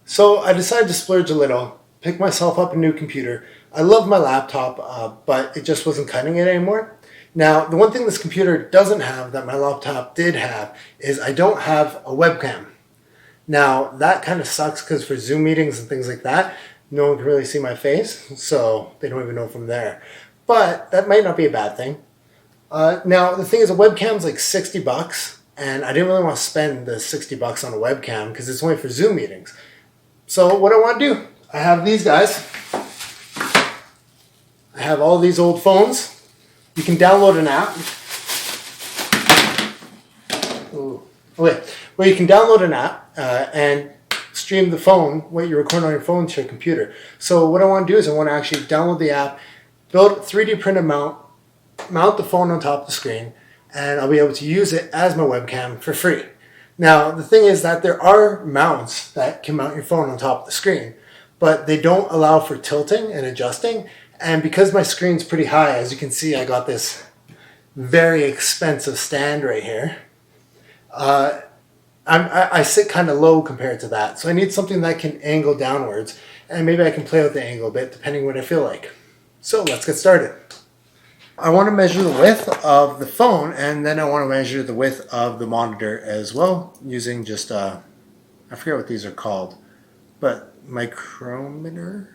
So I decided to splurge a little, pick myself up a new computer. I love my laptop, but it just wasn't cutting it anymore. Now, the one thing this computer doesn't have that my laptop did have is I don't have a webcam. Now, that kind of sucks because for Zoom meetings and things like that, no one can really see my face, so they don't even know from there. But that might not be a bad thing. Now, the thing is, a webcam's like 60 bucks, and I didn't really want to spend the 60 bucks on a webcam because it's only for Zoom meetings. So what I want to do, I have these guys. I have all these old phones. You can download an app. Where you can download an app and stream the phone, what you record on your phone to your computer. So what I want to do is I want to actually download the app, build a 3D printed mount the phone on top of the screen, and I'll be able to use it as my webcam for free. Now, the thing is that there are mounts that can mount your phone on top of the screen, but they don't allow for tilting and adjusting. And because my screen's pretty high, as you can see, I got this very expensive stand right here. I sit kind of low compared to that, so I need something that can angle downwards, and maybe I can play with the angle a bit depending what I feel like. So let's get started. I want to measure the width of the phone, and then I want to measure the width of the monitor as well, using just I forget what these are called, but micrometer.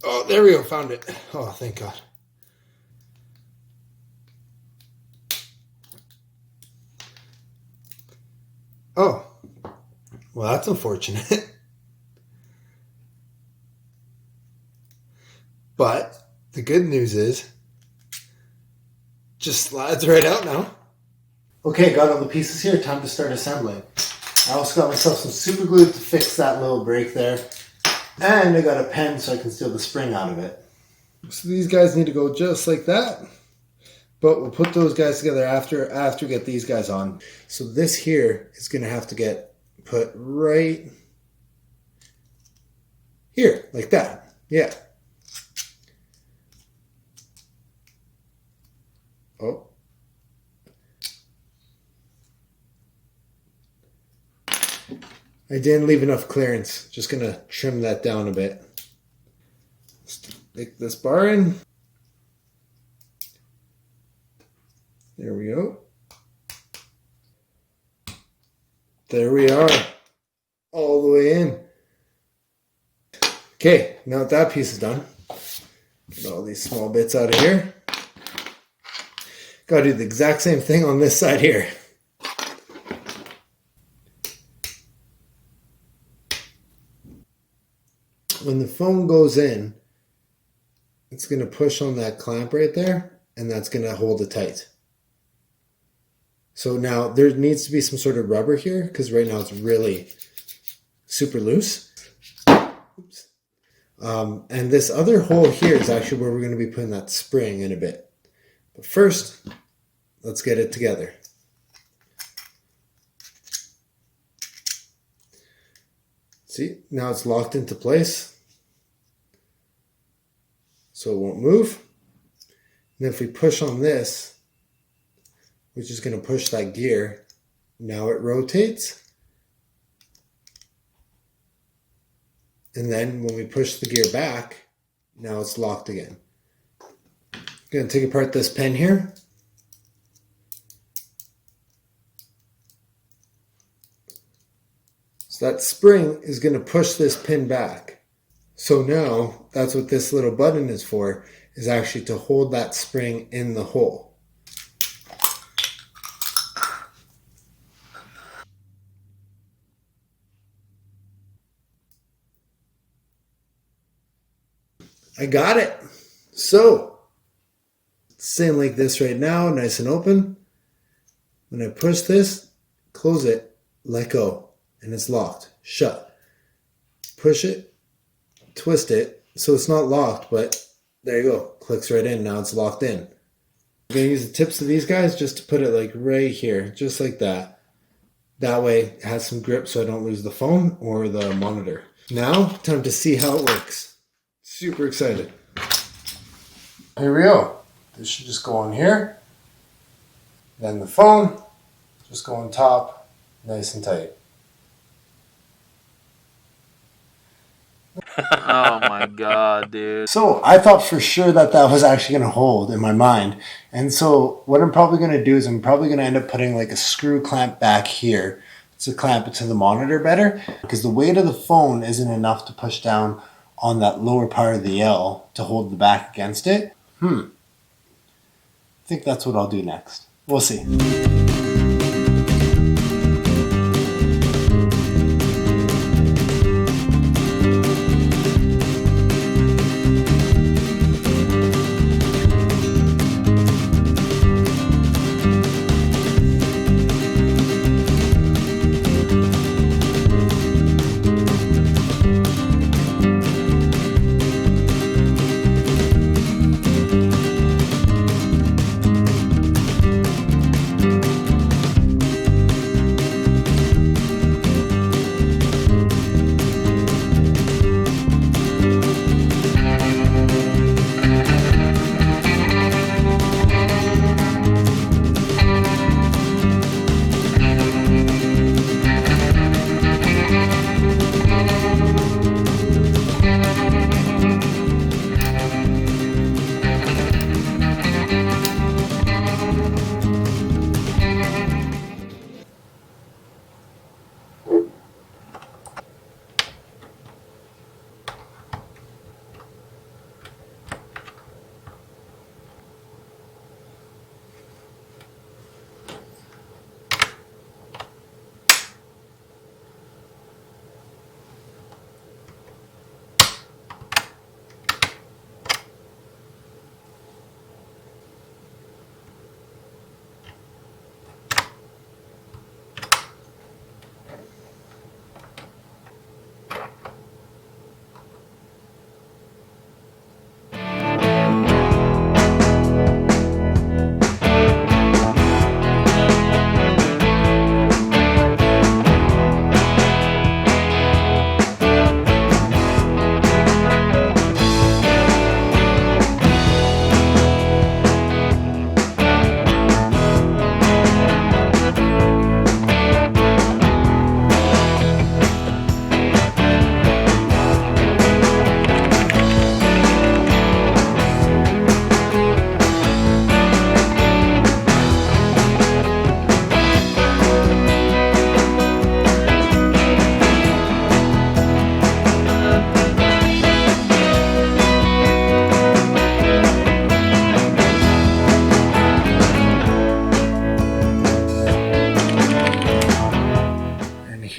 Oh, there we go, found it. Oh, thank God. Oh, well, that's unfortunate. But the good news is, just slides right out now. Okay, got all the pieces here, time to start assembling. I also got myself some super glue to fix that little break there. And I got a pen so I can steal the spring out of it. So these guys need to go just like that. But we'll put those guys together after we get these guys on. So this here is going to have to get put right here, like that. Yeah. Oh. I didn't leave enough clearance. Just going to trim that down a bit. Stick this bar in. There we go. There we are. All the way in. Okay, now that that piece is done, get all these small bits out of here. Got to do the exact same thing on this side here. When the phone goes in, it's going to push on that clamp right there, and that's going to hold it tight. So now there needs to be some sort of rubber here, because right now it's really super loose. Oops. And this other hole here is actually where we're going to be putting that spring in a bit. But first, let's get it together. See, now it's locked into place, so it won't move. And if we push on this, which is going to push that gear, now it rotates. And then when we push the gear back, Now it's locked again. I'm going to take apart this pin here. So that spring is going to push this pin back. So now that's what this little button is for, is actually to hold that spring in the hole. I got it. So it's sitting like this right now, nice and open. When I push this, close it, let go, and it's locked, shut. Push it, twist it, so it's not locked, but there you go, clicks right in, now it's locked in. I'm gonna use the tips of these guys just to put it like right here, just like that. That way it has some grip so I don't lose the phone or the monitor. Now, time to see how it works. Super excited. Here we go. This should just go on here. Then the phone, just go on top, nice and tight. Oh my god, dude. So I thought for sure that was actually going to hold in my mind. And so what I'm probably going to do is I'm probably going to end up putting like a screw clamp back here to clamp it to the monitor better, because the weight of the phone isn't enough to push down on that lower part of the L to hold the back against it. I think that's what I'll do next. We'll see.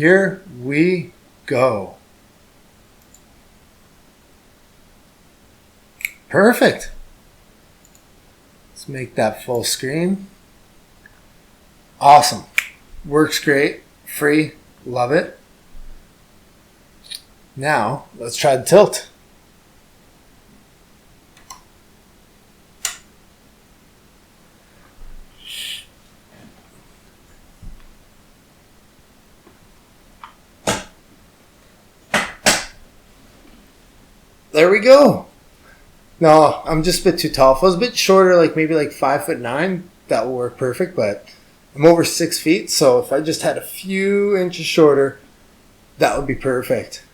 Here we go. Perfect. Let's make that full screen. Awesome. Works great. Free. Love it. Now, let's try the tilt. There we go. No, I'm just a bit too tall. If I was a bit shorter, like maybe like 5'9", that will work perfect, but I'm over 6 feet, so if I just had a few inches shorter, that would be perfect.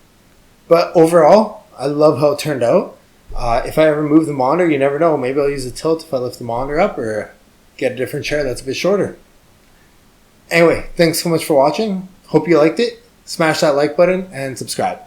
But overall, I love how it turned out. If I ever move the monitor, you never know. Maybe I'll use a tilt if I lift the monitor up or get a different chair that's a bit shorter. Anyway, thanks so much for watching. Hope you liked it. Smash that like button and subscribe.